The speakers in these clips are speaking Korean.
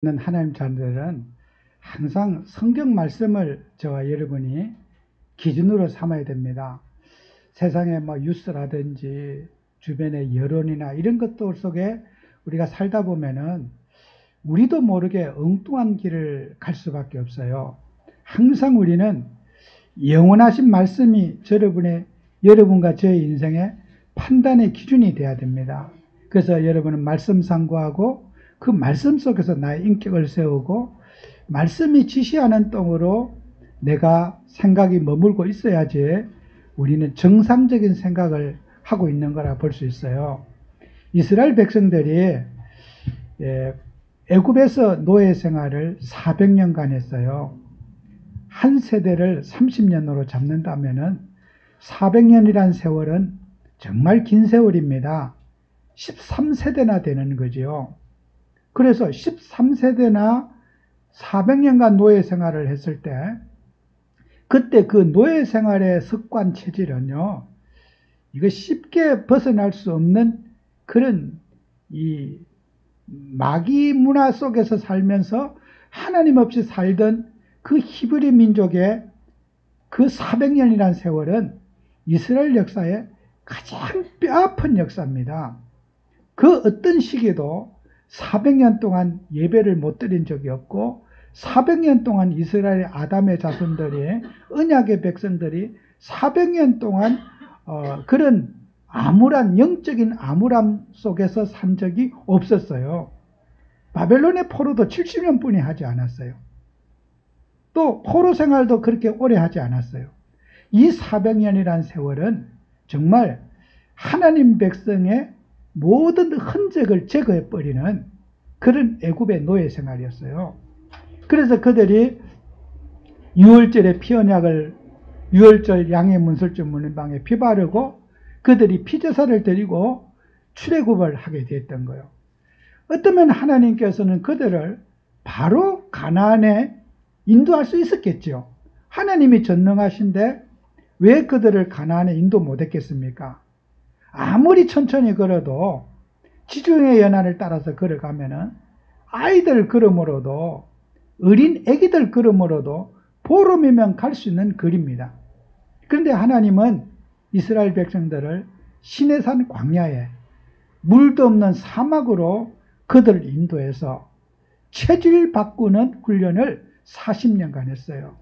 있는 하나님 자녀들은 항상 성경 말씀을 저와 여러분이 기준으로 삼아야 됩니다. 세상의 뉴스라든지 주변의 여론이나 이런 것들 속에 우리가 살다 보면은 우리도 모르게 엉뚱한 길을 갈 수밖에 없어요. 항상 우리는 영원하신 말씀이 여러분과 저의 인생의 판단의 기준이 되어야 됩니다. 그래서 여러분은 말씀 상고하고 그 말씀 속에서 나의 인격을 세우고 말씀이 지시하는 땅으로 내가 생각이 머물고 있어야지 우리는 정상적인 생각을 하고 있는 거라 볼 수 있어요. 이스라엘 백성들이 애굽에서 노예 생활을 400년간 했어요. 한 세대를 30년으로 잡는다면은 400년이란 세월은 정말 긴 세월입니다. 13세대나 되는 거지요. 그래서 13세대나 400년간 노예 생활을 했을 때 그때 그 노예 생활의 습관 체질은요, 이거 쉽게 벗어날 수 없는 그런 이 마귀 문화 속에서 살면서 하나님 없이 살던 그 히브리 민족의 그 400년이라는 세월은 이스라엘 역사의 가장 뼈아픈 역사입니다. 그 어떤 시기에도 400년 동안 예배를 못 드린 적이 없고 400년 동안 이스라엘 아담의 자손들이 언약의 백성들이 400년 동안 그런 영적인 암울함 속에서 산 적이 없었어요. 바벨론의 포로도 70년뿐이 하지 않았어요. 또 포로 생활도 그렇게 오래 하지 않았어요. 이 400년이란 세월은 정말 하나님 백성의 모든 흔적을 제거해버리는 그런 애굽의 노예 생활이었어요. 그래서 그들이 유월절에 피언약을 유월절 양의 문설주 문방에 피 바르고 그들이 피제사를 드리고 출애굽을 하게 됐던 거예요. 어쩌면 하나님께서는 그들을 바로 가나안에 인도할 수 있었겠죠. 하나님이 전능하신데 왜 그들을 가나안에 인도 못했겠습니까? 아무리 천천히 걸어도 지중해 연안을 따라서 걸어가면은 아이들 걸음으로도 어린 애기들 걸음으로도 보름이면 갈 수 있는 거리입니다. 그런데 하나님은 이스라엘 백성들을 시내산 광야에 물도 없는 사막으로 그들을 인도해서 체질 바꾸는 훈련을 40년간 했어요.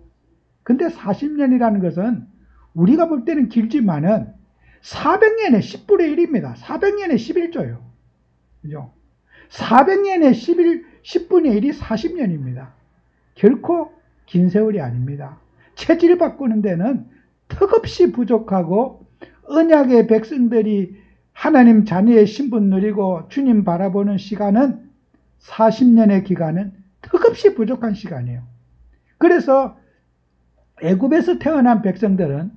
근데 40년이라는 것은 우리가 볼 때는 길지만은 400년의 10분의 1입니다. 400년의 11조예요. 그죠? 400년의 10분의 1이 40년입니다. 결코 긴 세월이 아닙니다. 체질 바꾸는 데는 턱없이 부족하고 언약의 백성들이 하나님 자녀의 신분 누리고 주님 바라보는 시간은 40년의 기간은 턱없이 부족한 시간이에요. 그래서 애굽에서 태어난 백성들은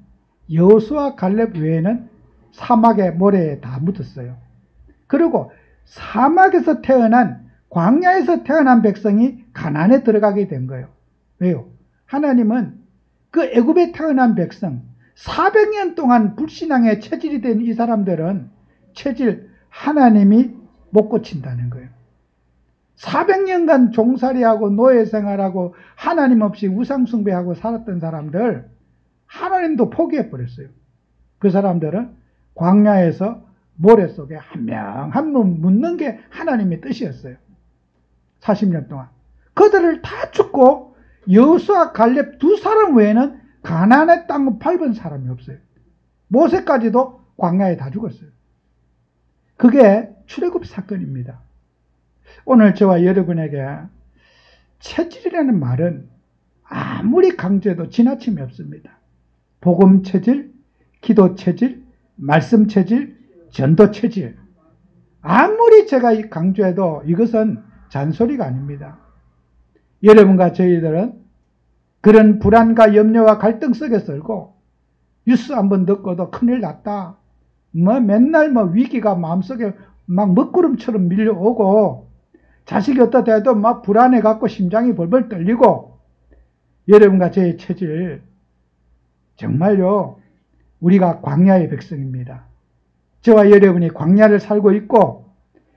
여호수아 갈렙 외에는 사막의 모래에 다 묻었어요. 그리고 사막에서 태어난 광야에서 태어난 백성이 가나안에 들어가게 된 거예요. 왜요? 하나님은 그 애굽에 태어난 백성 400년 동안 불신앙의 체질이 된 이 사람들은 하나님이 못 고친다는 거예요. 400년간 종살이하고 노예 생활하고 하나님 없이 우상 숭배하고 살았던 사람들 하나님도 포기해버렸어요. 그 사람들은 광야에서 모래 속에 한 명 한 명 묻는 게 하나님의 뜻이었어요. 40년 동안. 그들을 다 죽고 여호수아 갈렙 두 사람 외에는 가나안의 땅을 밟은 사람이 없어요. 모세까지도 광야에 다 죽었어요. 그게 출애굽 사건입니다. 오늘 저와 여러분에게 체질이라는 말은 아무리 강조해도 지나침이 없습니다. 복음 체질, 기도 체질, 말씀 체질, 전도 체질. 아무리 제가 강조해도 이것은 잔소리가 아닙니다. 여러분과 저희들은 그런 불안과 염려와 갈등 속에 살고 뉴스 한번 듣고도 큰일 났다. 맨날 위기가 마음속에 막 먹구름처럼 밀려오고 자식이 어떻다 해도 막 불안해 갖고 심장이 벌벌 떨리고 여러분과 저의 체질 정말요 우리가 광야의 백성입니다. 저와 여러분이 광야를 살고 있고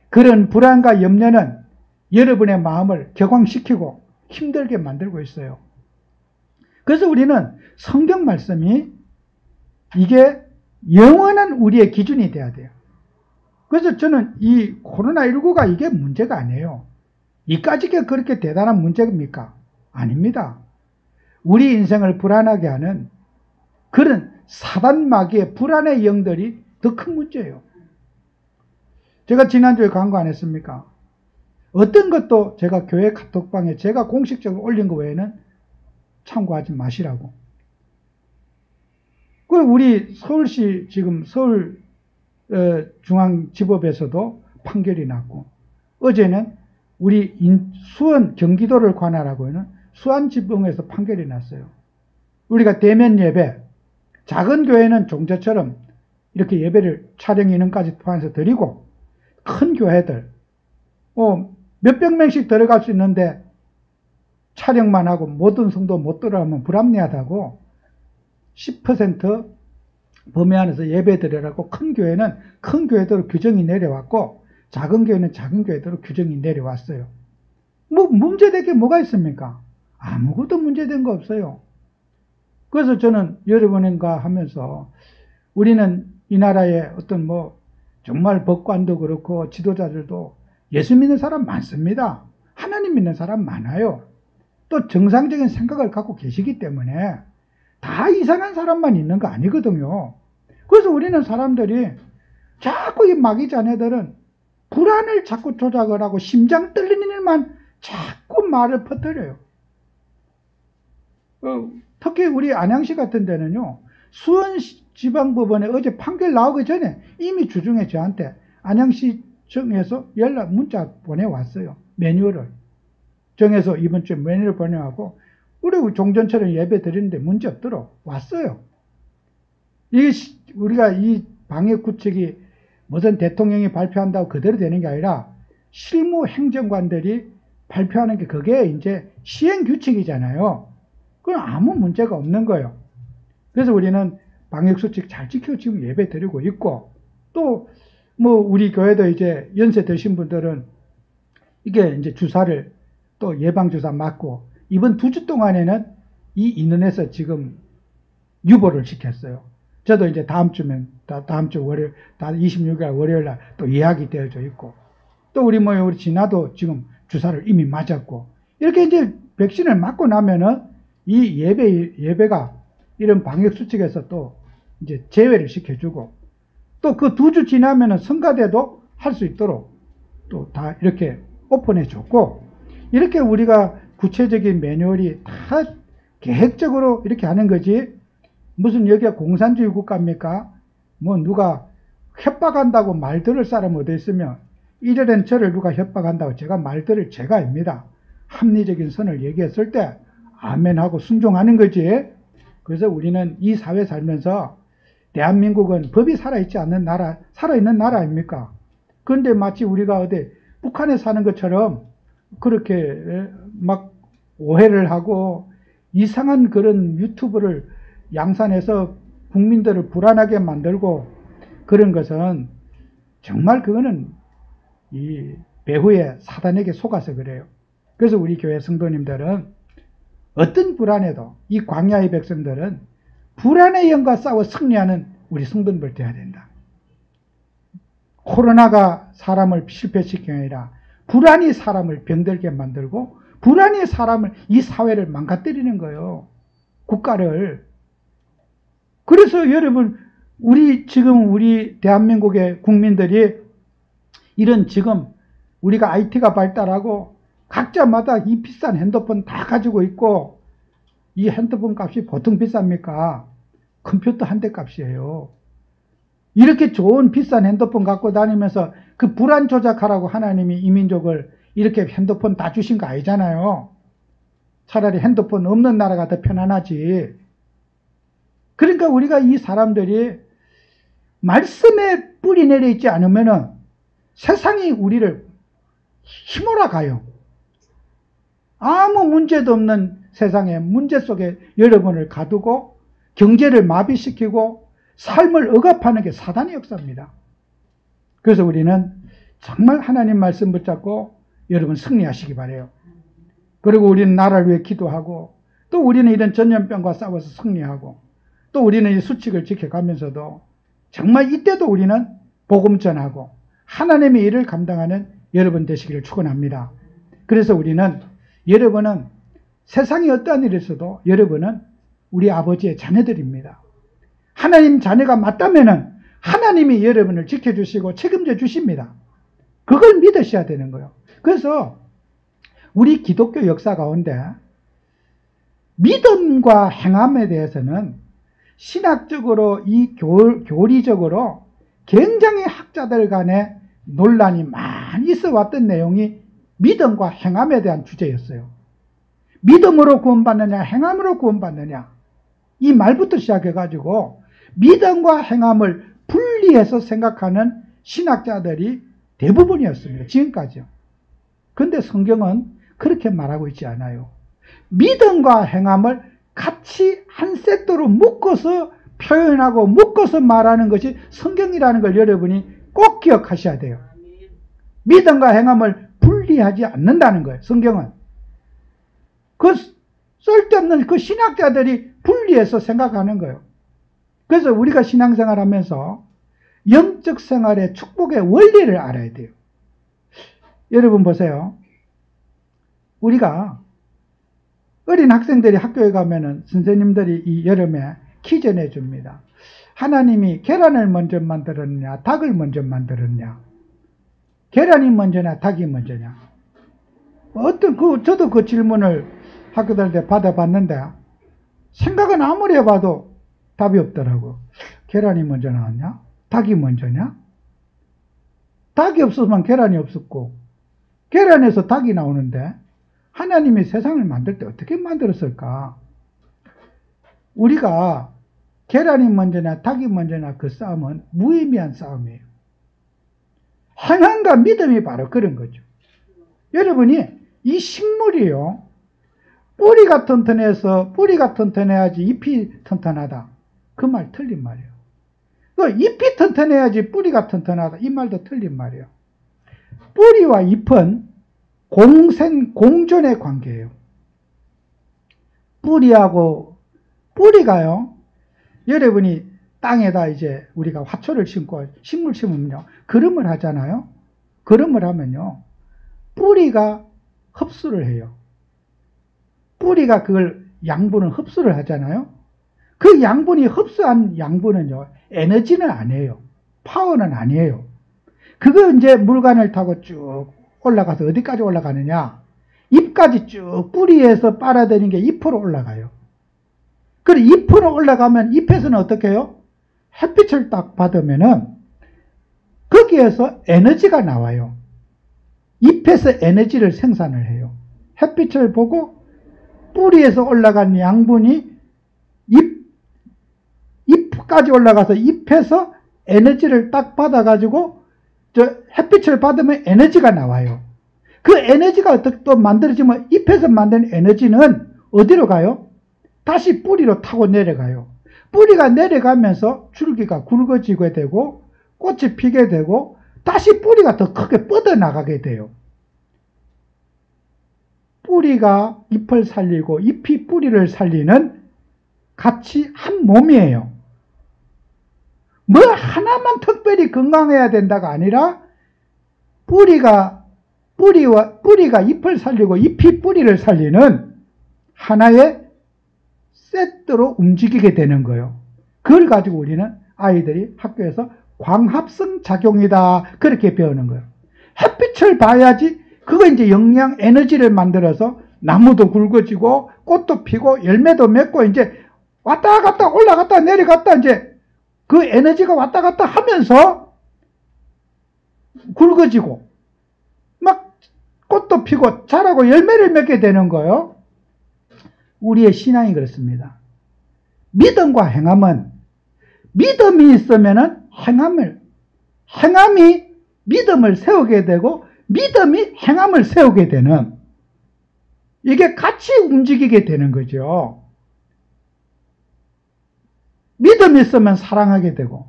그런 불안과 염려는 여러분의 마음을 격앙시키고 힘들게 만들고 있어요. 그래서 우리는 성경 말씀이 이게 영원한 우리의 기준이 돼야 돼요. 그래서 저는 이 코로나19가 이게 문제가 아니에요. 이까지가 그렇게 대단한 문제입니까? 아닙니다. 우리 인생을 불안하게 하는 그런 사단 마귀의 불안의 영들이 더 큰 문제예요. 제가 지난주에 광고 안 했습니까? 어떤 것도 제가 교회 카톡방에 제가 공식적으로 올린 거 외에는 참고하지 마시라고. 그 우리 서울시 지금 서울중앙지법에서도 판결이 났고, 어제는 우리 수원 경기도를 관할하고 있는 수안지법에서 판결이 났어요. 우리가 대면 예배, 작은 교회는 종교처럼 이렇게 예배를 촬영 인원까지 포함해서 드리고, 큰 교회들 몇백 명씩 들어갈 수 있는데 촬영만 하고 모든 성도 못 들어가면 불합리하다고 10% 범위 안에서 예배 드리라고 큰 교회는 큰 교회대로 규정이 내려왔고, 작은 교회는 작은 교회대로 규정이 내려왔어요. 뭐 문제될 게 뭐가 있습니까? 아무것도 문제된 거 없어요. 그래서 저는 여러분과 하면서 우리는 이 나라의 어떤 정말 법관도 그렇고 지도자들도 예수 믿는 사람 많습니다. 하나님 믿는 사람 많아요. 또 정상적인 생각을 갖고 계시기 때문에 다 이상한 사람만 있는 거 아니거든요. 그래서 우리는 사람들이 자꾸 이 마귀 자녀들은 불안을 자꾸 조작을 하고 심장 떨리는 일만 자꾸 말을 퍼뜨려요. 특히 우리 안양시 같은 데는요, 수원지방법원에 어제 판결 나오기 전에 이미 주중에 저한테 안양시청에서 문자 보내왔어요. 매뉴얼을 정해서 이번 주에 매뉴얼을 보내왔고, 우리 종전처럼 예배 드리는데 문제 없도록 왔어요. 이게 우리가 이 방역구칙이 무슨 대통령이 발표한다고 그대로 되는 게 아니라 실무 행정관들이 발표하는 게 그게 이제 시행규칙이잖아요. 그건 아무 문제가 없는 거예요. 그래서 우리는 방역수칙 잘 지키고 지금 예배 드리고 있고, 또 우리 교회도 이제 연세 드신 분들은 이게 이제 주사를 또 예방주사 맞고, 이번 2주 동안에는 이 인원에서 지금 유보를 시켰어요. 저도 이제 다음 주 월요일, 26일 월요일 날 또 예약이 되어져 있고, 또 우리 진아도 지금 주사를 이미 맞았고, 이렇게 이제 백신을 맞고 나면은 이 예배가 이런 방역수칙에서 또 이제 제외를 시켜주고, 또 그 2주 지나면은 성가대도 할 수 있도록 또 다 이렇게 오픈해 줬고, 이렇게 우리가 구체적인 매뉴얼이 다 계획적으로 이렇게 하는 거지, 무슨 여기가 공산주의 국가입니까? 누가 협박한다고 말 들을 사람 어디 있으면 이래는 저를 누가 협박한다고 제가 말 들을 제가입니다. 합리적인 선을 얘기했을 때 아멘하고 순종하는 거지. 그래서 우리는 이 사회 살면서 대한민국은 법이 살아있지 않는 나라, 살아있는 나라 아닙니까? 그런데 마치 우리가 어디 북한에 사는 것처럼 그렇게 막 오해를 하고 이상한 그런 유튜브를 양산해서 국민들을 불안하게 만들고 그런 것은 정말 그거는 이 배후에 사단에게 속아서 그래요. 그래서 우리 교회 성도님들은 어떤 불안에도 이 광야의 백성들은 불안의 영과 싸워 승리하는 우리 성도님들 되어야 된다. 코로나가 사람을 실패시키는 게 아니라 불안이 사람을 병들게 만들고 불안이 사람을, 이 사회를 망가뜨리는 거예요. 국가를. 그래서 여러분, 지금 우리 대한민국의 국민들이 이런 지금 우리가 IT가 발달하고 각자마다 이 비싼 핸드폰 다 가지고 있고, 이 핸드폰 값이 보통 비쌉니까? 컴퓨터 한 대 값이에요. 이렇게 좋은 비싼 핸드폰 갖고 다니면서 그 불안 조작하라고 하나님이 이 민족을 이렇게 핸드폰 다 주신 거 아니잖아요. 차라리 핸드폰 없는 나라가 더 편안하지. 그러니까 우리가 이 사람들이 말씀에 뿌리 내려 있지 않으면은 세상이 우리를 힘으로 가요. 아무 문제도 없는 세상에 문제 속에 여러분을 가두고 경제를 마비시키고 삶을 억압하는 게 사단의 역사입니다. 그래서 우리는 정말 하나님 말씀 붙잡고 여러분 승리하시기 바라요. 그리고 우리는 나라를 위해 기도하고 또 우리는 이런 전염병과 싸워서 승리하고 또 우리는 이 수칙을 지켜가면서도 정말 이때도 우리는 복음 전하고 하나님의 일을 감당하는 여러분 되시기를 축원합니다. 그래서 우리는 여러분은 세상에 어떠한 일이 있어도 여러분은 우리 아버지의 자녀들입니다. 하나님 자녀가 맞다면은 하나님이 여러분을 지켜주시고 책임져 주십니다. 그걸 믿으셔야 되는 거예요. 그래서 우리 기독교 역사 가운데 믿음과 행함에 대해서는 신학적으로 이 교리적으로 굉장히 학자들 간에 논란이 많이 있어 왔던 내용이 믿음과 행함에 대한 주제였어요. 믿음으로 구원받느냐 행함으로 구원받느냐 이 말부터 시작해가지고 믿음과 행함을 분리해서 생각하는 신학자들이 대부분이었습니다. 지금까지요. 그런데 성경은 그렇게 말하고 있지 않아요. 믿음과 행함을 같이 한 세트로 묶어서 표현하고 묶어서 말하는 것이 성경이라는 걸 여러분이 꼭 기억하셔야 돼요. 믿음과 행함을 분리하지 않는다는 거예요. 성경은. 그 쓸데없는 그 신학자들이 분리해서 생각하는 거예요. 그래서 우리가 신앙생활 하면서 영적 생활의 축복의 원리를 알아야 돼요. 여러분 보세요. 우리가 어린 학생들이 학교에 가면은 선생님들이 이 여름에 퀴즈 내줍니다. 하나님이 계란을 먼저 만들었냐, 닭을 먼저 만들었냐? 계란이 먼저냐, 닭이 먼저냐? 저도 그 질문을 학교 다닐 때 받아봤는데, 생각은 아무리 해봐도 답이 없더라고. 계란이 먼저 나왔냐? 닭이 먼저냐? 닭이 없으면 계란이 없었고, 계란에서 닭이 나오는데, 하나님이 세상을 만들 때 어떻게 만들었을까? 우리가 계란이 먼저냐 닭이 먼저냐 그 싸움은 무의미한 싸움이에요. 행함과 믿음이 바로 그런 거죠. 여러분이 이 식물이요. 뿌리가 튼튼해서 뿌리가 튼튼해야지 잎이 튼튼하다. 그 말 틀린 말이에요. 그 잎이 튼튼해야지 뿌리가 튼튼하다. 이 말도 틀린 말이에요. 뿌리와 잎은 공존의 관계예요. 뿌리가요, 여러분이 땅에다 이제 우리가 화초를 심고 식물 심으면요, 거름을 하잖아요. 거름을 하면요, 뿌리가 흡수를 해요. 뿌리가 그걸 양분을 흡수를 하잖아요. 그 양분이 흡수한 양분은요, 에너지는 아니에요. 파워는 아니에요. 그거 이제 물관을 타고 쭉 올라가서 어디까지 올라가느냐? 잎까지 쭉 뿌리에서 빨아들이는 게 잎으로 올라가요. 그리고 잎으로 올라가면 잎에서는 어떻게 해요? 햇빛을 딱 받으면은 거기에서 에너지가 나와요. 잎에서 에너지를 생산을 해요. 햇빛을 보고 뿌리에서 올라간 양분이 잎까지 올라가서 잎에서 에너지를 딱 받아가지고 햇빛을 받으면 에너지가 나와요. 그 에너지가 어떻게 또 만들어지면 잎에서 만든 에너지는 어디로 가요? 다시 뿌리로 타고 내려가요. 뿌리가 내려가면서 줄기가 굵어지게 되고 꽃이 피게 되고 다시 뿌리가 더 크게 뻗어나가게 돼요. 뿌리가 잎을 살리고 잎이 뿌리를 살리는 같이 한 몸이에요. 뭐 하나만 특별히 건강해야 된다가 아니라 뿌리가 잎을 살리고 잎이 뿌리를 살리는 하나의 세트로 움직이게 되는 거예요. 그걸 가지고 우리는 아이들이 학교에서 광합성 작용이다 그렇게 배우는 거예요. 햇빛을 봐야지 그거 이제 영양 에너지를 만들어서 나무도 굵어지고 꽃도 피고 열매도 맺고 이제 왔다 갔다 올라갔다 내려갔다 이제 그 에너지가 왔다 갔다 하면서 굵어지고 막 꽃도 피고 자라고 열매를 맺게 되는 거예요. 우리의 신앙이 그렇습니다. 믿음과 행함은 믿음이 있으면은 행함이 믿음을 세우게 되고 믿음이 행함을 세우게 되는 이게 같이 움직이게 되는 거죠. 믿음이 있으면 사랑하게 되고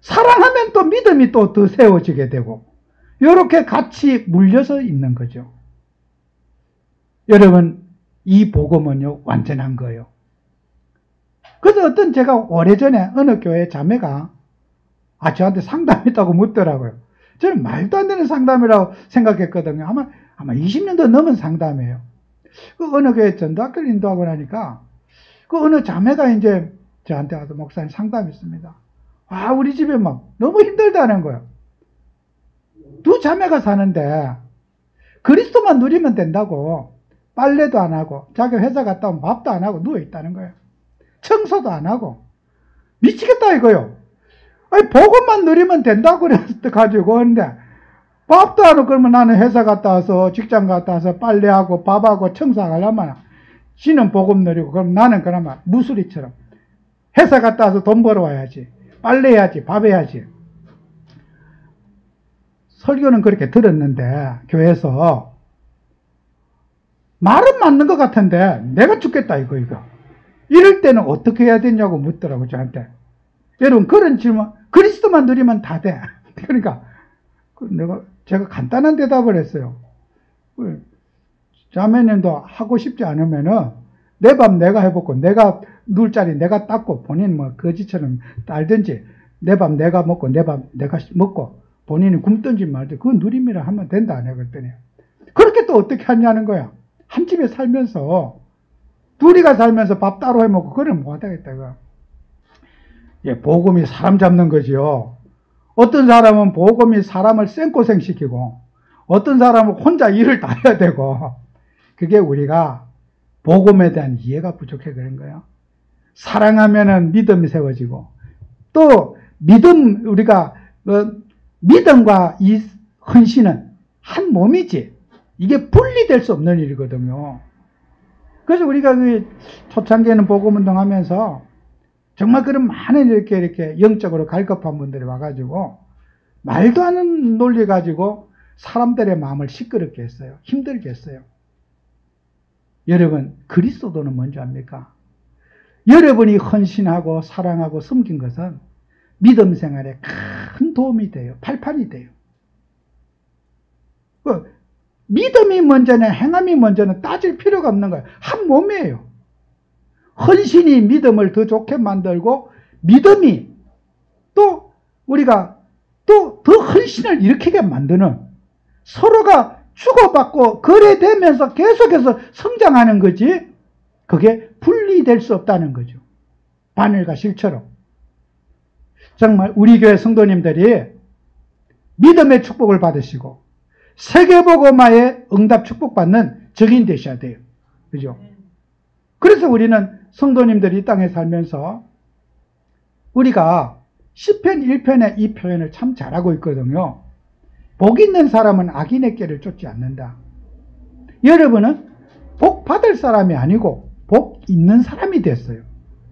사랑하면 또 믿음이 또 더 세워지게 되고 이렇게 같이 물려서 있는 거죠. 여러분, 이 복음은요, 완전한 거예요. 그래서 어떤 제가 오래전에 어느 교회 자매가 저한테 상담했다고 묻더라고요. 저는 말도 안 되는 상담이라고 생각했거든요. 아마 20년도 넘은 상담이에요. 그 어느 교회 전도학교를 인도하고 나니까 그 어느 자매가 이제 저한테 와서 목사님 상담이 있습니다. 우리 집에 막 너무 힘들다는 거예요. 두 자매가 사는데 그리스도만 누리면 된다고 빨래도 안 하고 자기 회사 갔다 오면 밥도 안 하고 누워있다는 거예요. 청소도 안 하고 미치겠다 이거요. 복음만 누리면 된다고 그래가지고 근데 밥도 안 하고 그러면 나는 회사 갔다 와서 직장 갔다 와서 빨래하고 밥하고 청소하려면 지는 복음 누리고 그럼 나는 그나마 무수리처럼 회사 갔다 와서 돈 벌어와야지 빨래해야지 밥 해야지. 설교는 그렇게 들었는데 교회에서 말은 맞는 것 같은데 내가 죽겠다 이거 이럴 때는 어떻게 해야 되냐고 묻더라고 저한테. 여러분 그런 질문 그리스도만 누리면 다 돼. 그러니까 제가 간단한 대답을 했어요. 자매님도 하고 싶지 않으면은 내 밥 내가 해먹고 내가 누울 자리 내가 닦고 본인 뭐 거지처럼 딸든지 내 밥 내가 먹고 내 밥 내가 먹고 본인이 굶든지 말든지 그건 누림이라 하면 된다 안 해 그랬더니 그렇게 또 어떻게 하냐는 거야. 한 집에 살면서 둘이가 살면서 밥 따로 해먹고 그러면 못하겠다 이거. 복음이 사람 잡는 거지요. 어떤 사람은 복음이 사람을 생고생시키고 어떤 사람은 혼자 일을 다 해야 되고 그게 우리가 복음에 대한 이해가 부족해 그런 거예요. 사랑하면은 믿음이 세워지고 또 우리가 믿음과 이 헌신은 한 몸이지 이게 분리될 수 없는 일이거든요. 그래서 우리가 그 초창기에는 복음운동 하면서 정말 그런 많은 이렇게 영적으로 갈급한 분들이 와가지고 말도 안 되는 논리 가지고 사람들의 마음을 시끄럽게 했어요. 힘들게 했어요. 여러분 그리스도는 뭔지 압니까? 여러분이 헌신하고 사랑하고 섬긴 것은 믿음 생활에 큰 도움이 돼요. 발판이 돼요. 믿음이 먼저냐 행함이 먼저는 따질 필요가 없는 거예요. 한 몸이에요. 헌신이 믿음을 더 좋게 만들고 믿음이 또 우리가 또 더 헌신을 일으키게 만드는 서로가 주고받고 거래되면서 계속해서 성장하는 거지 그게 분리될 수 없다는 거죠. 바늘과 실처럼. 정말 우리 교회 성도님들이 믿음의 축복을 받으시고 세계복음화의 응답 축복받는 증인 되셔야 돼요. 그죠? 그래서 우리는 성도님들이 이 땅에 살면서 우리가 시편 1편의 이 표현을 참 잘하고 있거든요. 복 있는 사람은 악인의 길을 쫓지 않는다. 여러분은 복 받을 사람이 아니고 복 있는 사람이 됐어요.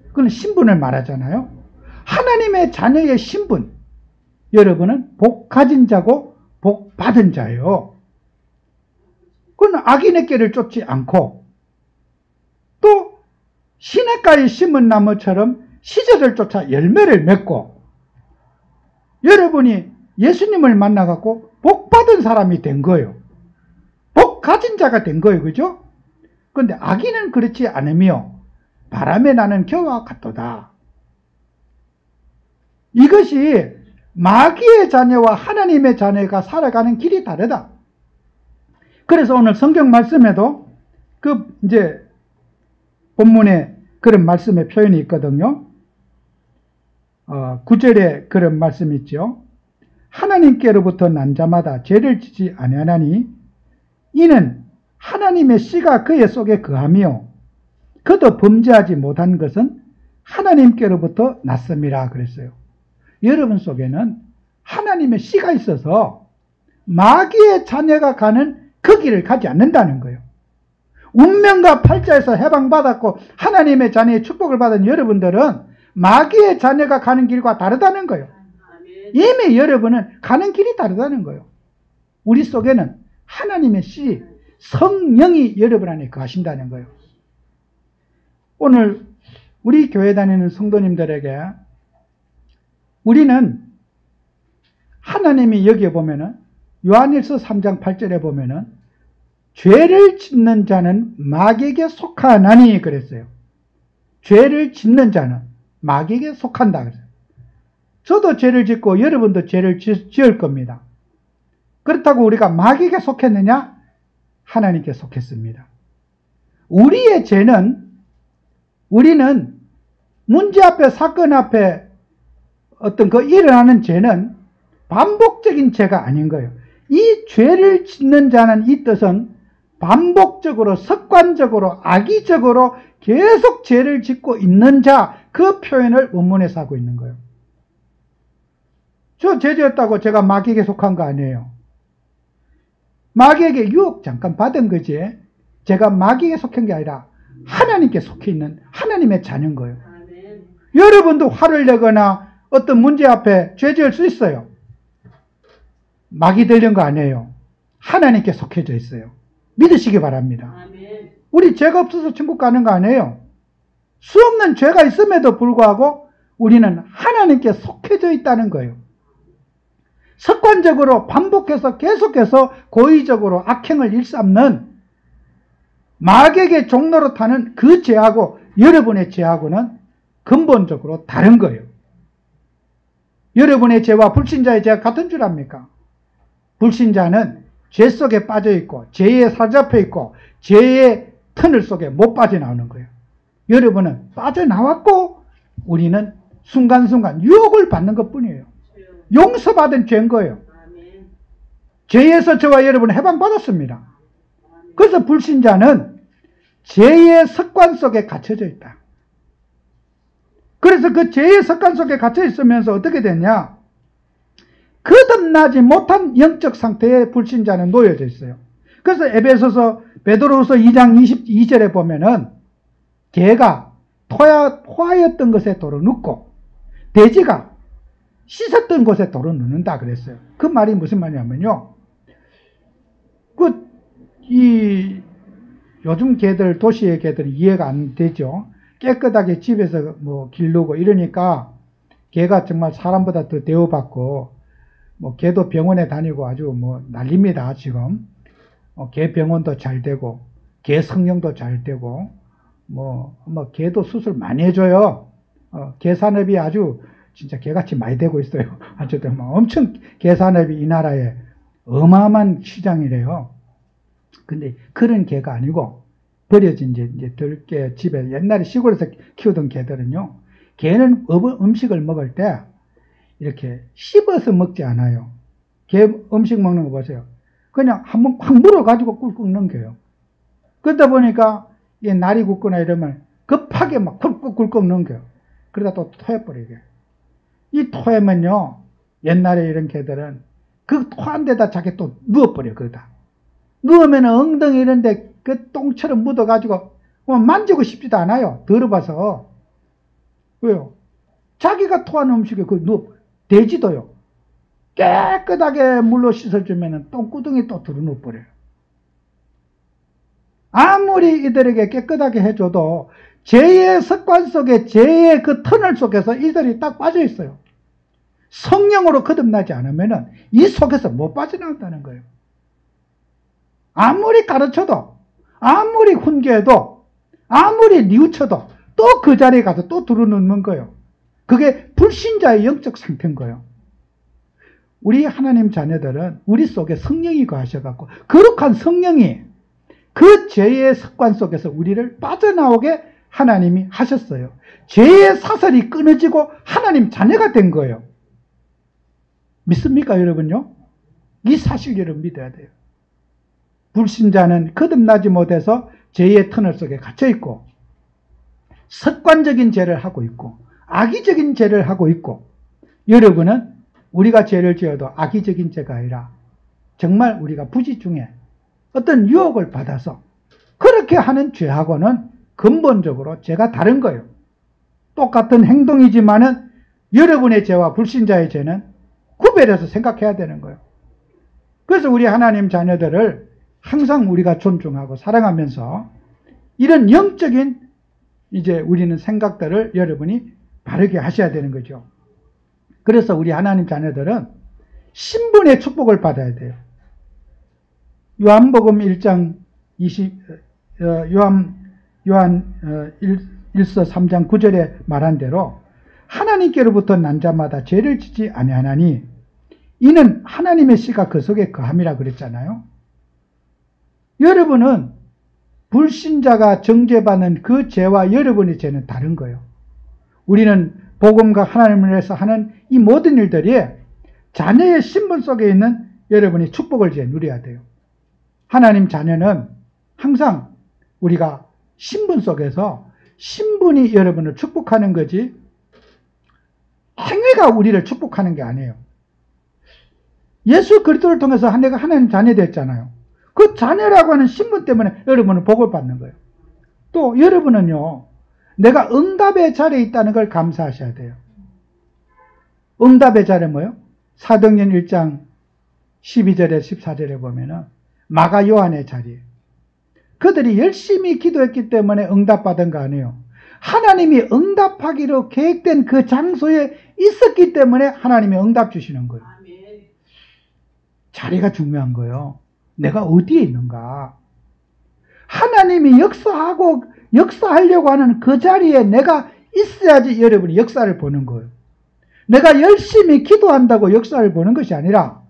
그건 신분을 말하잖아요. 하나님의 자녀의 신분. 여러분은 복 가진 자고 복 받은 자예요. 그건 악인의 길을 쫓지 않고 또 시냇가에 심은 나무처럼 시저들 쫓아 열매를 맺고 여러분이 예수님을 만나갖고 복 받은 사람이 된 거예요. 복 가진 자가 된 거예요. 그죠? 그런데 악인은 그렇지 않으며 바람에 나는 겨와 같도다. 이것이 마귀의 자녀와 하나님의 자녀가 살아가는 길이 다르다. 그래서 오늘 성경 말씀에도 이제 본문에 그런 말씀의 표현이 있거든요. 9절에 그런 말씀이 있죠. 하나님께로부터 난 자마다 죄를 지지 아니하나니 이는 하나님의 씨가 그의 속에 거하며 그도 범죄하지 못한 것은 하나님께로부터 났음이라 그랬어요. 여러분 속에는 하나님의 씨가 있어서 마귀의 자녀가 가는 그 길을 가지 않는다는 거예요. 운명과 팔자에서 해방받았고 하나님의 자녀의 축복을 받은 여러분들은 마귀의 자녀가 가는 길과 다르다는 거예요. 이미 여러분은 가는 길이 다르다는 거예요. 우리 속에는 하나님의 씨, 성령이 여러분 안에 거하신다는 거예요. 오늘 우리 교회 다니는 성도님들에게 우리는 하나님이 여기에 보면은 요한일서 3장 8절에 보면은 죄를 짓는 자는 마귀에게 속하나니 그랬어요. 죄를 짓는 자는 마귀에게 속한다 그랬어요. 저도 죄를 짓고 여러분도 죄를 지을 겁니다. 그렇다고 우리가 마귀에게 속했느냐? 하나님께 속했습니다. 우리의 죄는, 우리는 문제 앞에, 사건 앞에 어떤 그 일어나는 죄는 반복적인 죄가 아닌 거예요. 이 죄를 짓는 자는 이 뜻은 반복적으로, 습관적으로, 악의적으로 계속 죄를 짓고 있는 자, 그 표현을 원문에서 하고 있는 거예요. 저 죄 지었다고 제가 마귀에게 속한 거 아니에요. 마귀에게 유혹 잠깐 받은 거지. 제가 마귀에게 속한 게 아니라 하나님께 속해 있는 하나님의 자녀인 거예요. 아멘. 여러분도 화를 내거나 어떤 문제 앞에 죄 지을 수 있어요. 마귀 들린 거 아니에요. 하나님께 속해져 있어요. 믿으시기 바랍니다. 아멘. 우리 죄가 없어서 천국 가는 거 아니에요. 수 없는 죄가 있음에도 불구하고 우리는 하나님께 속해져 있다는 거예요. 습관적으로 반복해서 계속해서 고의적으로 악행을 일삼는 마귀에게 종로로 타는 그 죄하고 여러분의 죄하고는 근본적으로 다른 거예요. 여러분의 죄와 불신자의 죄가 같은 줄 압니까? 불신자는 죄 속에 빠져 있고 죄에 사로잡혀 있고 죄의 터널 속에 못 빠져나오는 거예요. 여러분은 빠져나왔고 우리는 순간순간 유혹을 받는 것뿐이에요. 용서받은 죄인 거예요. 죄에서 저와 여러분은 해방받았습니다. 그래서 불신자는 죄의 습관 속에 갇혀져 있다. 그래서 그 죄의 습관 속에 갇혀 있으면서 어떻게 됐냐? 거듭나지 못한 영적 상태에 불신자는 놓여져 있어요. 그래서 에베소서 베드로후서 2장 22절에 보면은 개가 토하였던 것에 돌을 눕고 돼지가 씻었던 곳에 돌을 넣는다 그랬어요. 그 말이 무슨 말이냐면요. 요즘 개들, 도시의 개들은 이해가 안 되죠. 깨끗하게 집에서 뭐 기르고 이러니까 개가 정말 사람보다 더 대우받고 뭐 개도 병원에 다니고 아주 뭐 난립니다, 지금. 개 병원도 잘 되고 개 성형도 잘 되고 뭐 개도 수술 많이 해줘요. 개 산업이 아주 진짜 개같이 많이 되고 있어요. 아주 엄청 개 산업이 이 나라에 어마어마한 시장이래요. 근데 그런 개가 아니고 버려진 이제 들개 집에 옛날에 시골에서 키우던 개들은요. 개는 음식을 먹을 때 이렇게 씹어서 먹지 않아요. 개 음식 먹는 거 보세요. 그냥 한번 확 물어가지고 꿀꺽 넘겨요. 그러다 보니까 이게 날이 굳거나 이러면 급하게 막 꿀꺽 넘겨요. 그러다 또 토해버리게. 이 토하면요, 옛날에 이런 개들은 그 토한 데다 자기 또 누워버려, 거기다. 누우면 엉덩이 이런데 그 똥처럼 묻어가지고 만지고 싶지도 않아요. 더러워서. 왜요? 자기가 토한 음식에 그 돼지도요. 깨끗하게 물로 씻어주면 똥구덩이 또 들어누워버려요. 아무리 이들에게 깨끗하게 해줘도 죄의 습관 속에 죄의 그 터널 속에서 이들이 딱 빠져 있어요. 성령으로 거듭나지 않으면 이 속에서 못 빠져나온다는 거예요. 아무리 가르쳐도 아무리 훈계해도 아무리 뉘우쳐도 또 그 자리에 가서 또 들어눕는 거예요. 그게 불신자의 영적 상태인 거예요. 우리 하나님 자녀들은 우리 속에 성령이 거하셔갖고 거룩한 성령이 그 죄의 습관 속에서 우리를 빠져나오게 하나님이 하셨어요. 죄의 사슬이 끊어지고 하나님 자녀가 된 거예요. 믿습니까, 여러분요? 이 사실 여러분 믿어야 돼요. 불신자는 거듭나지 못해서 죄의 터널 속에 갇혀있고 습관적인 죄를 하고 있고 악의적인 죄를 하고 있고 여러분은 우리가 죄를 지어도 악의적인 죄가 아니라 정말 우리가 부지 중에 어떤 유혹을 받아서 그렇게 하는 죄하고는 근본적으로 죄가 다른 거예요. 똑같은 행동이지만은 여러분의 죄와 불신자의 죄는 구별해서 생각해야 되는 거예요. 그래서 우리 하나님 자녀들을 항상 우리가 존중하고 사랑하면서 이런 영적인 이제 우리는 생각들을 여러분이 바르게 하셔야 되는 거죠. 그래서 우리 하나님 자녀들은 신분의 축복을 받아야 돼요. 요한복음 1장 20 요한 1서 3장 9절에 말한 대로 하나님께로부터 난 자마다 죄를 짓지 아니하나니 이는 하나님의 씨가 그 속에 거함이라 그랬잖아요. 여러분은 불신자가 정죄받는 그 죄와 여러분의 죄는 다른 거예요. 우리는 복음과 하나님을 위해서 하는 이 모든 일들이 자녀의 신분 속에 있는 여러분이 축복을 누려야 돼요. 하나님 자녀는 항상 우리가 신분 속에서 신분이 여러분을 축복하는 거지 행위가 우리를 축복하는 게 아니에요. 예수 그리스도를 통해서 내가 하나님 자녀 됐잖아요. 그 자녀라고 하는 신분 때문에 여러분은 복을 받는 거예요. 또 여러분은요, 내가 응답의 자리에 있다는 걸 감사하셔야 돼요. 응답의 자리 뭐예요? 사도행전 1장 12절에 14절에 보면은 마가 요한의 자리. 그들이 열심히 기도했기 때문에 응답받은 거 아니에요. 하나님이 응답하기로 계획된 그 장소에 있었기 때문에 하나님이 응답 주시는 거예요. 자리가 중요한 거예요. 내가 어디에 있는가? 하나님이 역사하려고 하는 그 자리에 내가 있어야지 여러분이 역사를 보는 거예요. 내가 열심히 기도한다고 역사를 보는 것이 아니라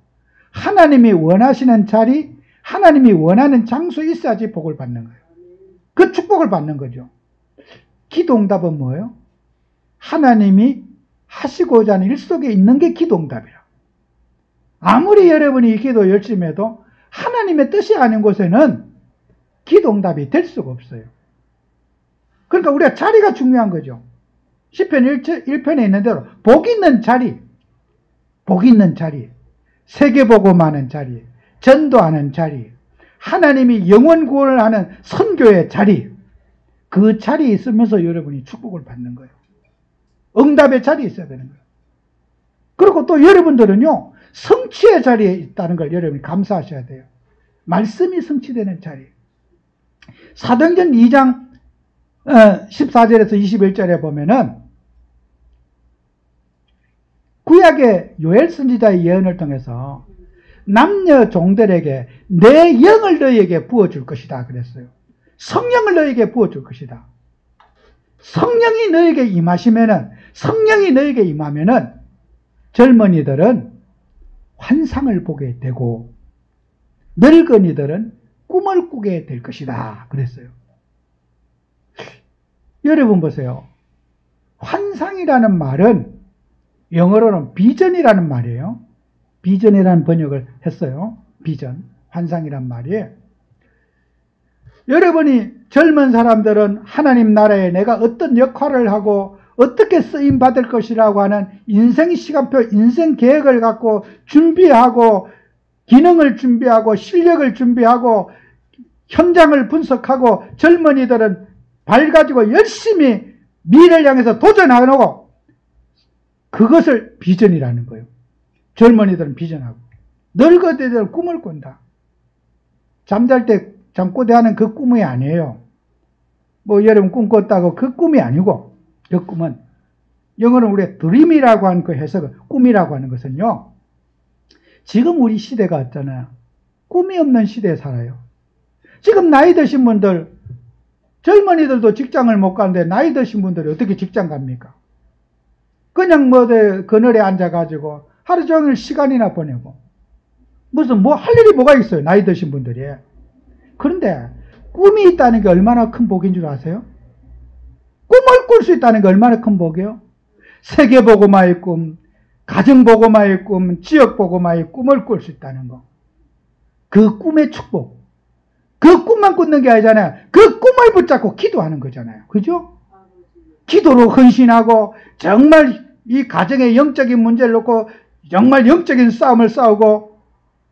하나님이 원하시는 자리, 하나님이 원하는 장소에 있어야지 복을 받는 거예요. 그 축복을 받는 거죠. 기도응답은 뭐예요? 하나님이 하시고자 하는 일 속에 있는 게 기도응답이라. 아무리 여러분이 기도 열심히 해도 하나님의 뜻이 아닌 곳에는 기도응답이 될 수가 없어요. 그러니까 우리가 자리가 중요한 거죠. 시편 1편에 있는 대로 복 있는 자리, 세계복음하는 자리, 전도하는 자리, 하나님이 영혼 구원을 하는 선교의 자리, 그 자리에 있으면서 여러분이 축복을 받는 거예요. 응답의 자리에 있어야 되는 거예요. 그리고 또 여러분들은요, 성취의 자리에 있다는 걸 여러분이 감사하셔야 돼요. 말씀이 성취되는 자리. 사도행전 2장 14절에서 21절에 보면은 구약의 요엘 선지자의 예언을 통해서 남녀 종들에게 내 영을 너희에게 부어줄 것이다 그랬어요. 성령을 너희에게 부어줄 것이다. 성령이 너희에게 임하시면은, 성령이 너희에게 임하면은 젊은이들은 환상을 보게 되고 늙은이들은 꿈을 꾸게 될 것이다 그랬어요. 여러분 보세요. 환상이라는 말은 영어로는 비전이라는 말이에요. 비전이라는 번역을 했어요. 비전, 환상이란 말이에요. 여러분이 젊은 사람들은 하나님 나라에 내가 어떤 역할을 하고 어떻게 쓰임받을 것이라고 하는 인생 시간표, 인생 계획을 갖고 준비하고 기능을 준비하고 실력을 준비하고 현장을 분석하고 젊은이들은 밝아지고 열심히 미래를 향해서 도전하고 그것을 비전이라는 거예요. 젊은이들은 비전하고 늙은이들은 꿈을 꾼다. 잠잘 때 잠꼬대하는 그 꿈이 아니에요. 뭐 여러분 꿈 꿨다고 그 꿈이 아니고 그 꿈은 영어는 우리가 드림이라고 하는 그 해석을 꿈이라고 하는 것은요. 지금 우리 시대가 왔잖아요. 꿈이 없는 시대에 살아요. 지금 나이 드신 분들 젊은이들도 직장을 못 가는데 나이 드신 분들이 어떻게 직장 갑니까? 그냥 그늘에 앉아가지고 하루 종일 시간이나 보내고 무슨 할 일이 뭐가 있어요. 나이 드신 분들이. 그런데 꿈이 있다는 게 얼마나 큰 복인 줄 아세요? 꿈을 꿀 수 있다는 게 얼마나 큰 복이에요? 세계복음화의 꿈, 가정복음화의 꿈, 지역복음화의 꿈을 꿀 수 있다는 거. 그 꿈의 축복. 그 꿈만 꾸는 게 아니잖아요. 그 꿈을 붙잡고 기도하는 거잖아요. 그죠? 기도로 헌신하고 정말 이 가정의 영적인 문제를 놓고 정말 영적인 싸움을 싸우고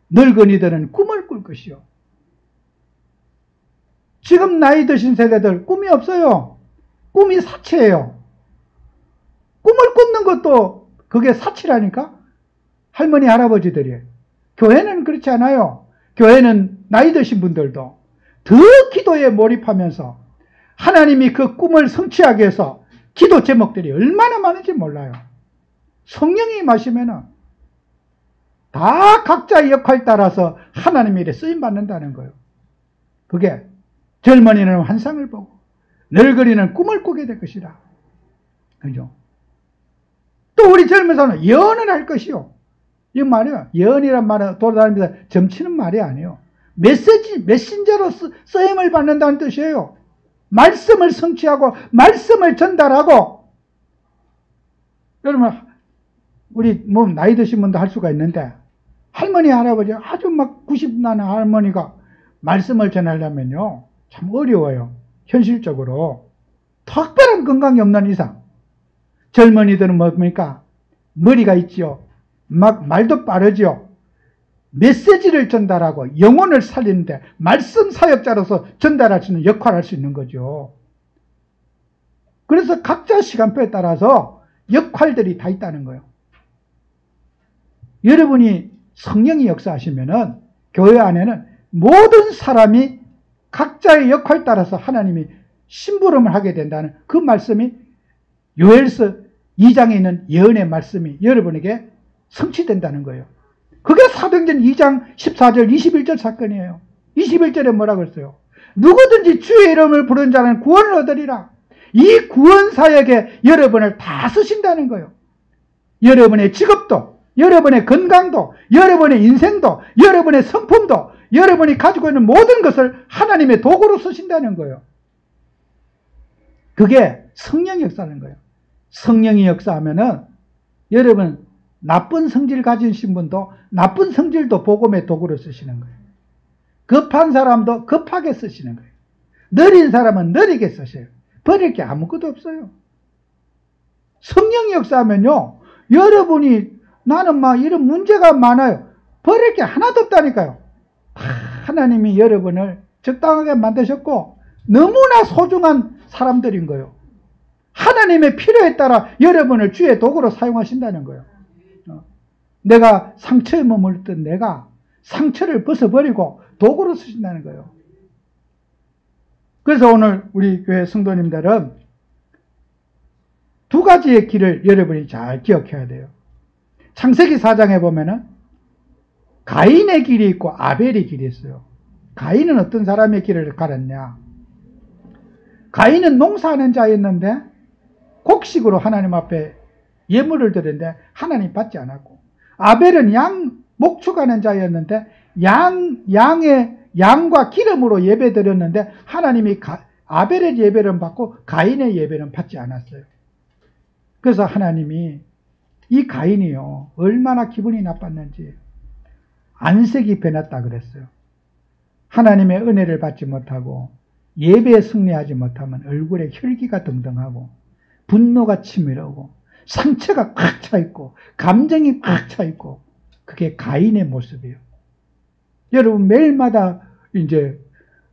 늙은이들은 꿈을 꿀 것이요. 지금 나이 드신 세대들 꿈이 없어요. 꿈이 사치예요. 꿈을 꾸는 것도 그게 사치라니까? 할머니, 할아버지들이. 교회는 그렇지 않아요. 교회는 나이 드신 분들도 더 기도에 몰입하면서 하나님이 그 꿈을 성취하기 위해서 기도 제목들이 얼마나 많은지 몰라요. 성령이 임하시면은 다 각자의 역할 따라서 하나님의 일에 쓰임받는다는 거예요. 그게 젊은이는 환상을 보고 늙은이는 꿈을 꾸게 될 것이다. 그죠? 또 우리 젊은 사람은 예언을 할 것이요. 이 말이요. 예언이란 말은 돌아다니면서 점치는 말이 아니에요. 메신저로 쓰임을 받는다는 뜻이에요. 말씀을 성취하고 말씀을 전달하고. 여러분, 우리 뭐 나이 드신 분도 할 수가 있는데 할머니 할아버지 아주 막 90 나는 할머니가 말씀을 전하려면요 참 어려워요. 현실적으로 특별한 건강이 없는 이상. 젊은이들은 뭡니까? 머리가 있지요. 막 말도 빠르지요. 메시지를 전달하고 영혼을 살리는데 말씀 사역자로서 전달할 수 있는 역할을 할 수 있는 거죠. 그래서 각자 시간표에 따라서 역할들이 다 있다는 거예요. 여러분이 성령이 역사하시면은 교회 안에는 모든 사람이 각자의 역할 따라서 하나님이 심부름을 하게 된다는 그 말씀이 요엘서 2장에 있는 예언의 말씀이 여러분에게 성취된다는 거예요. 그게 사도행전 2장 14절 21절 사건이에요. 21절에 뭐라고 했어요? 누구든지 주의 이름을 부르는 자는 구원을 얻으리라. 이 구원 사역에 여러분을 다 쓰신다는 거예요. 여러분의 직업도, 여러분의 건강도, 여러분의 인생도, 여러분의 성품도, 여러분이 가지고 있는 모든 것을 하나님의 도구로 쓰신다는 거예요. 그게 성령이 역사하는 거예요. 성령이 역사하면은 여러분 나쁜 성질 가지신 분도 나쁜 성질도 복음의 도구로 쓰시는 거예요. 급한 사람도 급하게 쓰시는 거예요. 느린 사람은 느리게 쓰셔요. 버릴 게 아무것도 없어요. 성령이 역사하면요, 여러분이 나는 막 이런 문제가 많아요. 버릴 게 하나도 없다니까요. 하나님이 여러분을 적당하게 만드셨고 너무나 소중한 사람들인 거예요. 하나님의 필요에 따라 여러분을 주의 도구로 사용하신다는 거예요. 내가 상처에 머물던 내가 상처를 벗어버리고 도구로 쓰신다는 거예요. 그래서 오늘 우리 교회 성도님들은 두 가지의 길을 여러분이 잘 기억해야 돼요. 창세기 4장에 보면은 가인의 길이 있고 아벨의 길이 있어요. 가인은 어떤 사람의 길을 갈았냐? 가인은 농사하는 자였는데 곡식으로 하나님 앞에 예물을 드렸는데 하나님 받지 않았고, 아벨은 목축하는 자였는데 양과 기름으로 예배 드렸는데 하나님이 아벨의 예배는 받고 가인의 예배는 받지 않았어요. 그래서 하나님이 이 가인이요 얼마나 기분이 나빴는지 안색이 변했다 그랬어요. 하나님의 은혜를 받지 못하고 예배에 승리하지 못하면 얼굴에 혈기가 등등하고 분노가 치밀어오고 상처가 꽉 차 있고 감정이 꽉 차 있고, 그게 가인의 모습이에요. 여러분 매일마다 이제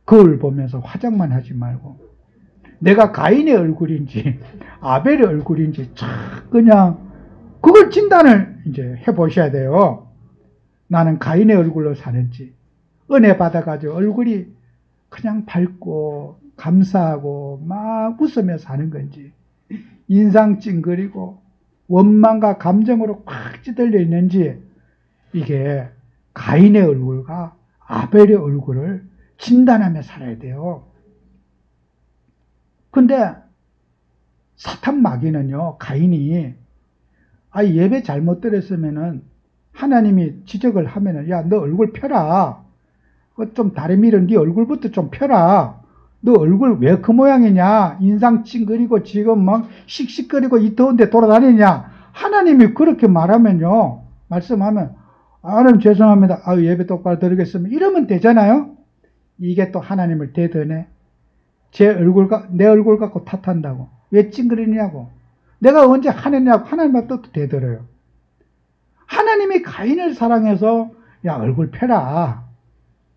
거울 보면서 화장만 하지 말고 내가 가인의 얼굴인지 아벨의 얼굴인지 그냥 그걸 진단을 이제 해보셔야 돼요. 나는 가인의 얼굴로 사는지, 은혜 받아가지고 얼굴이 그냥 밝고 감사하고 막 웃으며 사는 건지, 인상 찡그리고 원망과 감정으로 꽉 찌들려 있는지, 이게 가인의 얼굴과 아벨의 얼굴을 진단하며 살아야 돼요. 근데 사탄 마귀는요, 가인이 예배 잘못 드렸으면은 하나님이 지적을 하면은 야, 너 얼굴 펴라. 좀 다리밀은 네 얼굴부터 좀 펴라. 너 얼굴 왜 그 모양이냐? 인상 찡그리고 지금 막 씩씩거리고 이 더운데 돌아다니냐? 하나님이 그렇게 말하면요, 말씀하면 하나님 죄송합니다. 예배 똑바로 드리겠습니다. 이러면 되잖아요. 이게 또 하나님을 대드네. 내 얼굴 갖고 탓한다고. 왜 찡그리냐고. 내가 언제 하느냐고 하나님한테 또 대들어요. 하나님이 가인을 사랑해서 야, 얼굴 펴라.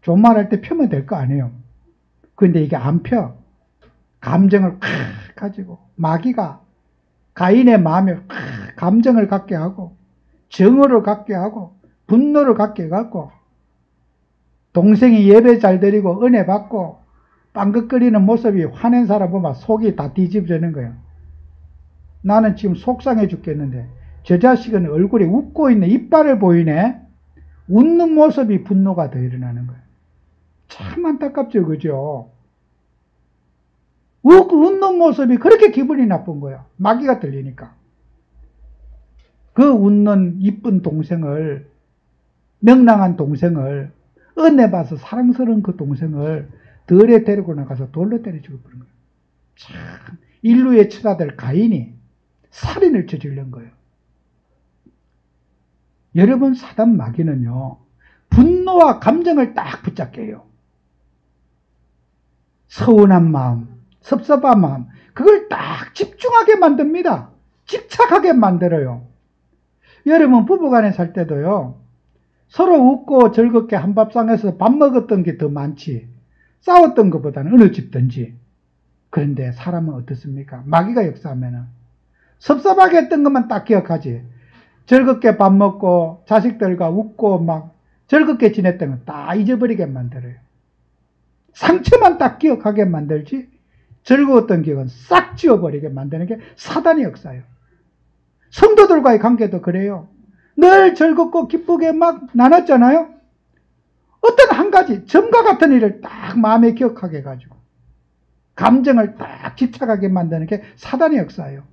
좋은 말 할 때 펴면 될 거 아니에요. 근데 이게 안 펴. 감정을 가지고 마귀가 가인의 마음에 감정을 갖게 하고 정오를 갖게 하고 분노를 갖게 갖고, 동생이 예배 잘 드리고 은혜 받고 빵긋거리는 모습이 화낸 사람 보면 속이 다 뒤집어지는 거예요. 나는 지금 속상해 죽겠는데 저 자식은 얼굴에 웃고 있네, 이빨을 보이네. 웃는 모습이 분노가 더 일어나는 거예요. 참 안타깝죠, 그죠? 웃는 모습이 그렇게 기분이 나쁜 거예요. 마귀가 들리니까. 그 웃는 이쁜 동생을, 명랑한 동생을, 은혜 봐서 사랑스러운 그 동생을 덜에 데리고 나가서 돌로 때려 죽여버린 거예요. 참, 인류의 처자들 가인이 살인을 저지른 거예요. 여러분, 사단 마귀는요, 분노와 감정을 딱 붙잡게 해요. 서운한 마음, 섭섭한 마음, 그걸 딱 집중하게 만듭니다. 집착하게 만들어요. 여러분, 부부간에 살 때도요, 서로 웃고 즐겁게 한밥상에서 밥 먹었던 게 더 많지, 싸웠던 것보다는 어느 집든지. 그런데 사람은 어떻습니까? 마귀가 역사하면은 섭섭하게 했던 것만 딱 기억하지, 즐겁게 밥 먹고 자식들과 웃고 막 즐겁게 지냈던 건 다 잊어버리게 만들어요. 상처만 딱 기억하게 만들지 즐거웠던 기억은 싹 지워버리게 만드는 게 사단의 역사예요. 성도들과의 관계도 그래요. 늘 즐겁고 기쁘게 막 나눴잖아요. 어떤 한 가지 점과 같은 일을 딱 마음에 기억하게 해가지고 감정을 딱 집착하게 만드는 게 사단의 역사예요.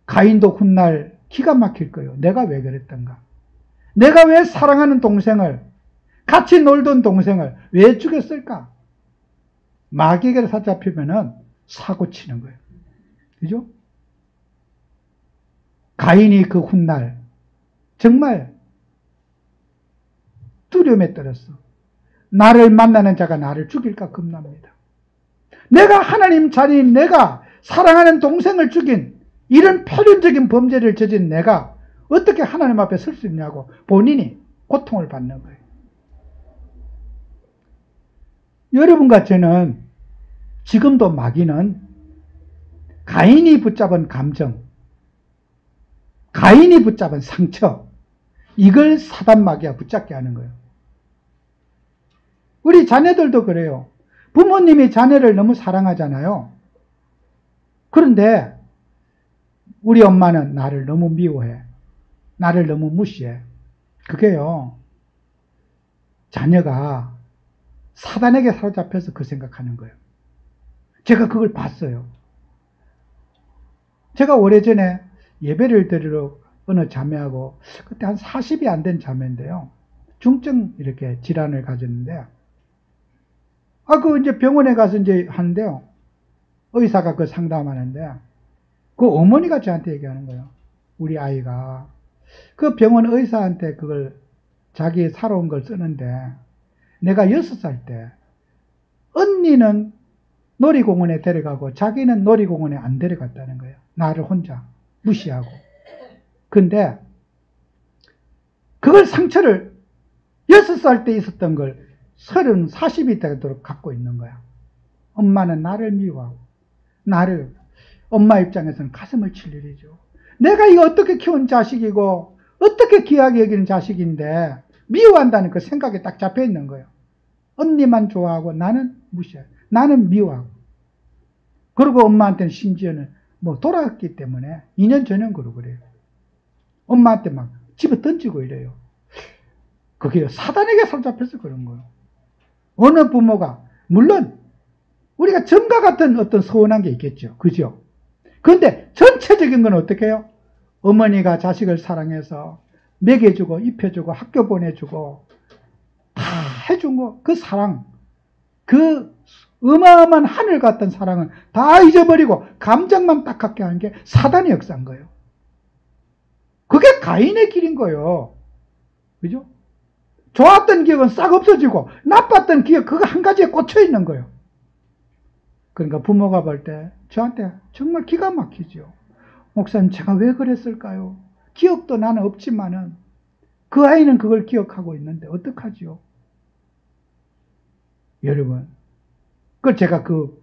가인도 훗날 기가 막힐 거예요. 내가 왜 그랬던가? 내가 왜 사랑하는 동생을, 같이 놀던 동생을 왜 죽였을까? 마귀에게 사잡히면은 사고 치는 거예요. 그죠? 가인이 그 훗날 정말 두려움에 떨었어. 나를 만나는 자가 나를 죽일까 겁납니다. 내가 하나님 자녀인 내가 사랑하는 동생을 죽인 이런 필연적인 범죄를 저진 내가 어떻게 하나님 앞에 설 수 있냐고 본인이 고통을 받는 거예요. 여러분과 저는 지금도 마귀는 가인이 붙잡은 감정, 가인이 붙잡은 상처, 이걸 사단 마귀가 붙잡게 하는 거예요. 우리 자녀들도 그래요. 부모님이 자녀를 너무 사랑하잖아요. 그런데 우리 엄마는 나를 너무 미워해. 나를 너무 무시해. 그게요, 자녀가 사단에게 사로잡혀서 그 생각하는 거예요. 제가 그걸 봤어요. 제가 오래전에 예배를 드리러 어느 자매하고, 그때 한 40이 안 된 자매인데요, 중증 이렇게 질환을 가졌는데, 이제 병원에 가서 이제 하는데요, 의사가 그 상담하는데, 그 어머니가 저한테 얘기하는 거예요. 우리 아이가 그 병원 의사한테 그걸 자기 살아온 걸 쓰는데, 내가 6살 때 언니는 놀이공원에 데려가고 자기는 놀이공원에 안 데려갔다는 거예요. 나를 혼자 무시하고. 근데 그걸 상처를 6살 때 있었던 걸 40이 되도록 갖고 있는 거야. 엄마는 나를 미워하고, 나를, 엄마 입장에서는 가슴을 칠 일이죠. 내가 이거 어떻게 키운 자식이고 어떻게 귀하게 여기는 자식인데 미워한다는 그 생각에 딱 잡혀 있는 거예요. 언니만 좋아하고 나는 무시해. 나는 미워하고. 그리고 엄마한테는 심지어는 돌아갔기 때문에 2년 전형으로 그래요. 엄마한테 막 집어 던지고 이래요. 그게 사단에게 사로잡혀서 그런 거예요. 어느 부모가, 물론 우리가 점과 같은 어떤 서운한 게 있겠죠. 그죠? 그런데 전체적인 건 어떻게 해요? 어머니가 자식을 사랑해서 먹여주고 입혀주고 학교 보내주고 다 해준 거, 그 사랑, 그 어마어마한 하늘 같은 사랑은 다 잊어버리고 감정만 딱 갖게 하는 게 사단의 역사인 거예요. 그게 가인의 길인 거예요. 그죠? 좋았던 기억은 싹 없어지고 나빴던 기억 그거 한 가지에 꽂혀 있는 거예요. 그러니까 부모가 볼 때 저한테 정말 기가 막히죠. 목사님, 제가 왜 그랬을까요? 기억도 나는 없지만은 그 아이는 그걸 기억하고 있는데 어떡하지요? 여러분, 제가 그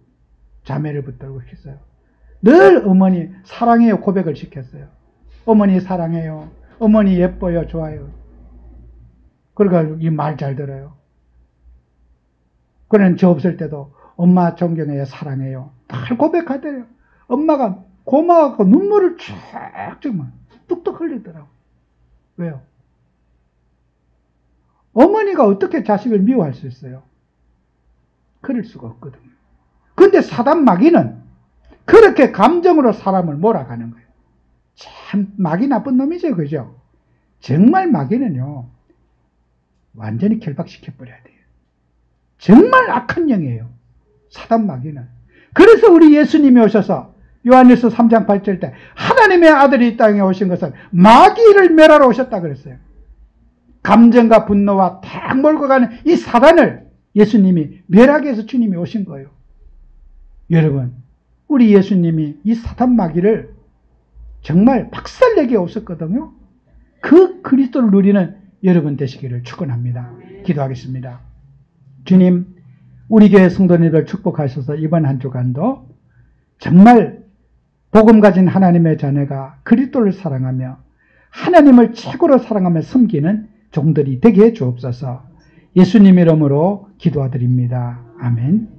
자매를 붙들고 했어요. 늘 어머니 사랑해요 고백을 시켰어요. 어머니 사랑해요. 어머니 예뻐요. 좋아요. 그러니까 이 말 잘 들어요. 그는 저 없을 때도 엄마 존경해요. 사랑해요. 다 고백하대요. 엄마가 고마워하고 눈물을 쫙 뚝뚝 흘리더라고. 왜요? 어머니가 어떻게 자식을 미워할 수 있어요? 그럴 수가 없거든요. 근데 사단 마귀는 그렇게 감정으로 사람을 몰아가는 거예요. 참 마귀 나쁜 놈이죠. 그죠? 정말 마귀는요, 완전히 결박시켜 버려야 돼요. 정말 악한 영이에요. 사단 마귀는. 그래서 우리 예수님이 오셔서 요한일서 3장 8절 때 하나님의 아들이 이 땅에 오신 것은 마귀를 멸하러 오셨다 그랬어요. 감정과 분노와 탁 몰고 가는 이 사단을 예수님이 멸하기 위해서 주님이 오신 거예요. 여러분, 우리 예수님이 이 사단 마귀를 정말 박살내게 오셨거든요. 그 그리스도를 누리는 여러분 되시기를 축원합니다. 기도하겠습니다. 주님, 우리 교회 성도님들 축복하셔서 이번 한 주간도 정말 복음 가진 하나님의 자녀가 그리스도를 사랑하며 하나님을 최고로 사랑하며 섬기는 종들이 되게 해 주옵소서. 예수님 이름으로 기도드립니다. 아멘.